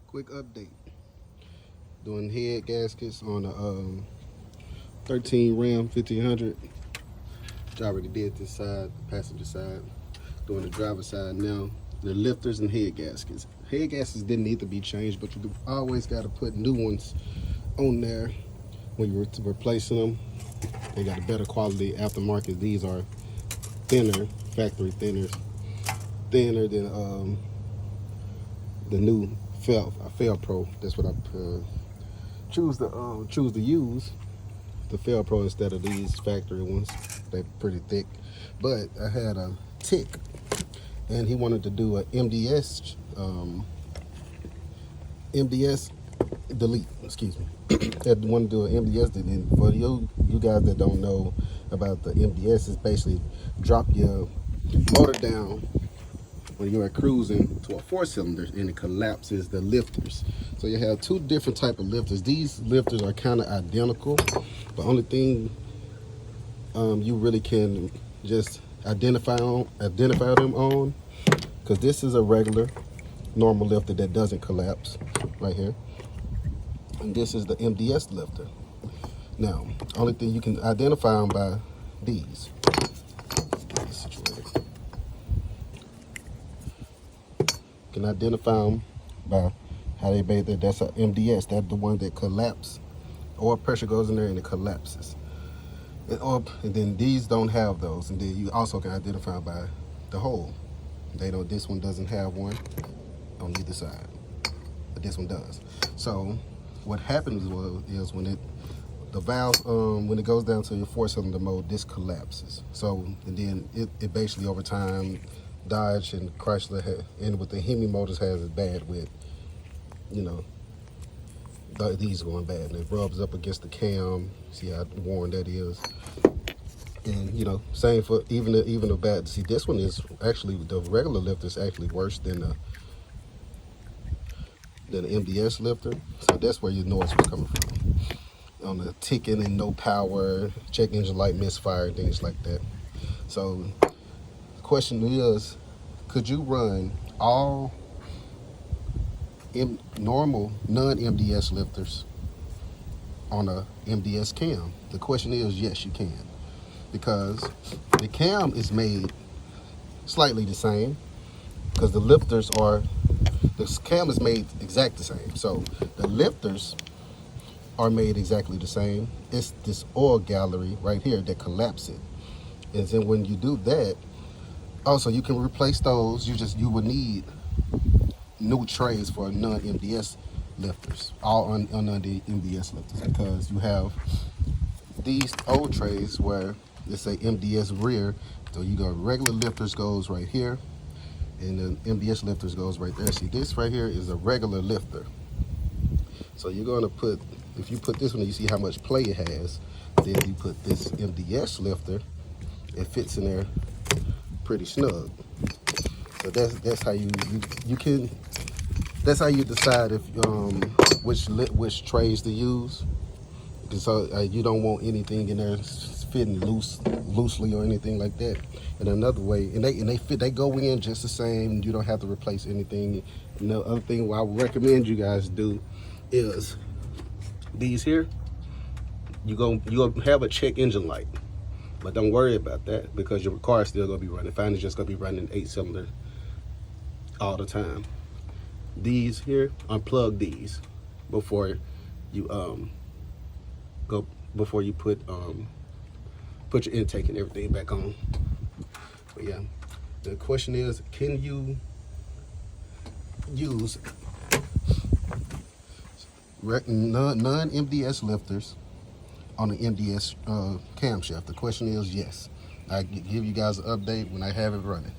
Quick update. Doing head gaskets on a 13 Ram 1500. I already did this side, the passenger side. Doing the driver side now. The lifters and head gaskets. Head gaskets didn't need to be changed, but you always got to put new ones on there when you're replacing them. They got a better quality aftermarket. These are thinner, factory thinners, thinner than the new Fail Pro. That's what I choose to use, the Fail Pro instead of these factory ones. They're pretty thick. But I had a tick, and he wanted to do a MDS delete. Excuse me. He wanted to do an MDS delete. For you guys that don't know about the MDS, is basically drop your motor down when you're cruising to a 4-cylinder, and it collapses the lifters. So you have two different type of lifters. These lifters are kind of identical. The only thing you really can just identify them on, because this is a regular normal lifter that doesn't collapse right here, and this is the MDS lifter. Now, only thing you can identify them by these. Can identify them by how they made that. That's an MDS. That's the one that collapses. Oil pressure goes in there and it collapses. And then these don't have those. And then you also can identify by the hole. This one doesn't have one on either side, but this one does. So what happens is when the valve, when it goes down to your 4-cylinder mode, this collapses. So, and then it basically over time, Dodge and Chrysler and with the hemi motors has it bad with, these going bad, and it rubs up against the cam. See how worn that is. And same for even the bad. See, this one is actually, the regular lifter is actually worse than the MDS lifter. So that's where your noise was coming from. On the ticking and no power, check engine light misfire, things like that. So the question is, could you run all normal non-MDS lifters on a MDS cam? The question is, yes, you can, because the cam is made slightly the same, because the cam is made exact the same. So the lifters are made exactly the same. It's this oil gallery right here that collapses it. And then when you do that, also you can replace those. You would need new trays for non-MDS lifters, all on the MDS lifters, because you have these old trays where it's a MDS rear. So you go regular lifters goes right here, and then MDS lifters goes right there. See, this right here is a regular lifter. So you're gonna put, if you put this one, you see how much play it has. Then you put this MDS lifter, it fits in there pretty snug. So that's how you can, that's how you decide if which trays to use. So you don't want anything in there fitting loosely or anything like that. And another way, and they go in just the same. You don't have to replace anything. And the other thing I would recommend you guys do is these here. You'll have a check engine light, but don't worry about that, because your car is still gonna be running fine. It's just gonna be running 8-cylinder all the time. These here, unplug these before you put your intake and everything back on. But yeah, the question is, can you use non-MDS lifters on an MDS camshaft? The question is yes. I give you guys an update when I have it running.